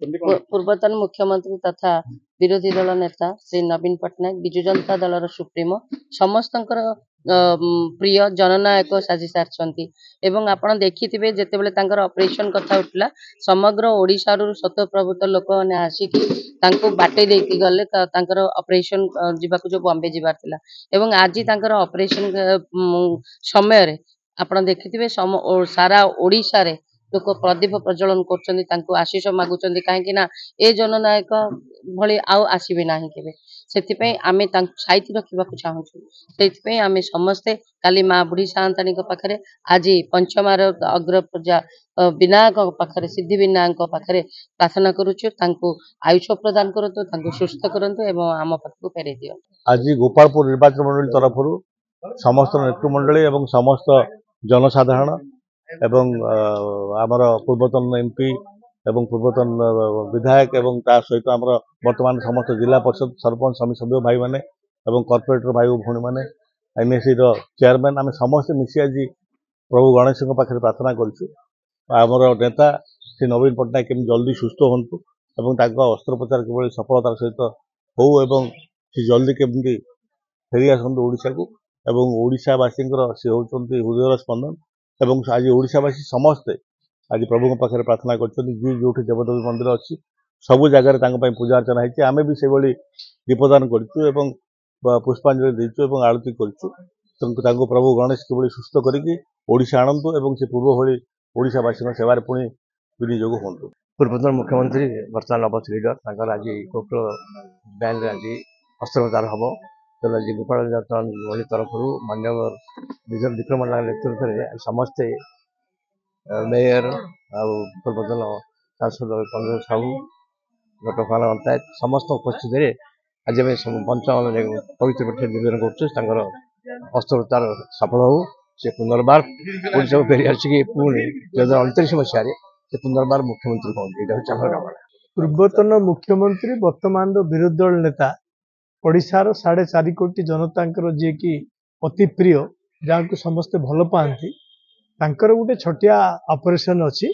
पूर्वतन मुख्यमंत्री तथा विरोधी दल नेता श्री नवीन पट्टनायक विजु जनता दल सुप्रीमो समस्त प्रिय जननायक साजी सारी एवं आपण देखिथिबे जेतेबेले तांकर ऑपरेशन कथा उठला समग्र ओडिशा रु शतप्रभुत लोक माने आसिकी तांको बाटे देकी गले तांकर ऑपरेशन जिबाकु जो बॉम्बे जिबार थिला एवं आज तांकर ऑपरेशन समय रे आपण देखिथिबे सारा ओडिशा रे लोक प्रदीप प्रज्वलन कर आशीष मागुंट कहीं ए जननायक भली आउ आसबे ना के से आम साइती रखा चाहूँ से आम समस्ते काली माँ बुढ़ी सातानी पाखे आज पंचमार अग्र प्रजा विनायक पाखे सिद्धि विनायक पाखे प्रार्थना करुचु आयुष प्रदान करूँ सुस्थ करूँ आम पाखक फेर दियो। आज गोपालपुर निर्वाचन मंडली तरफ समस्त नेतृमंडली और समस्त जनसाधारण एवं आमर पूर्वतन एमपी एवं पूर्वतन विधायक एवं ता सहित आमर वर्तमान समस्त जिला परिषद सरपंच समिति सभ्य भाई माने एवं कॉर्पोरेटर भाई भौणी माने एमएससी चेयरमैन आम समस्त मिसी आज प्रभु गणेश पाखे प्रार्थना करमर नेता श्री नवीन पट्टनायक केमी जल्दी सुस्थ हूँ और अस्त्रोपचार किभली सफलतार सहित हो सी जल्दी केमी फेरी आसतु ओडिशा को एवं ओडिशावासी सी होती हृदय स्पंदन एवं आज ओडिशावासी समस्ते आज प्रभु पाखे प्रार्थना कर जो देवदेवी मंदिर अच्छी सबू जगह पूजा अर्चना होती आम भी से दीपदान करूँ पुष्पांजलि देचु और आरती करूँ प्रभु गणेश किभली सुस्थ करके ओडिशा आणतु एवं से पूर्व भली ओडिशावासी सेवार पुणी विनियोग हूँ। पूर्वतन मुख्यमंत्री वर्तमान अवस्थ लीडर आज कोर्ट बैंक आज अस्त्रोपचार हम आज गोपाल मंडली तरफ मानव विक्रम नेतृत्व में समस्ते मेयर पूर्वतन सांसद पंकज साहू डॉक्टर पंचायत समस्त उपस्थित आज पंचांग पवित्र पीठ निवेदन कर अस्त्रोपचार सफल हो से पुनर्बार ओडिशा को फेरी आसिक पुणी 2029 मसीह से पुनर्बार मुख्यमंत्री कौन पूर्वतन मुख्यमंत्री वर्तमान विरोधी दल नेता ओडिशार 4.5 कोटी जनता जी की अति प्रिय जहाँ को समस्ते भल पाती गोटे छोटिया ऑपरेशन अच्छी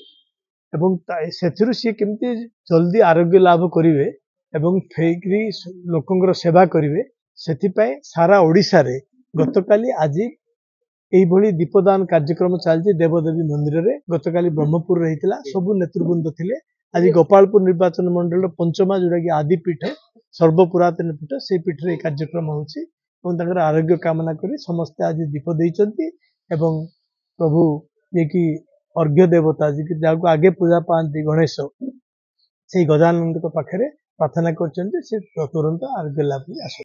से सी केमती जल्दी आरोग्य लाभ करेंगे एवं फेरी लोकंर सेवा करेंगे से सारा ओडिशा रे गतकाली आज यही दीपदान कार्यक्रम चलती देवदेवी मंदिर में गतकाली ब्रह्मपुर रही सबू नेतृवृंद थे आज गोपालपुर निर्वाचन मंडल पंचमा जोटा कि आदिपीठ सर्वपुरातन पीठ से पीठ रे कार्यक्रम होकर आरोग्य कामना कर समस्ते आज दीप देइचंती एवं प्रभु ये कि अर्घ्य देवता जी की जहाँ आगे पूजा पाती गणेश से गजानंद पाखे प्रार्थना कर तुरंत आरोग्य लाभ आस।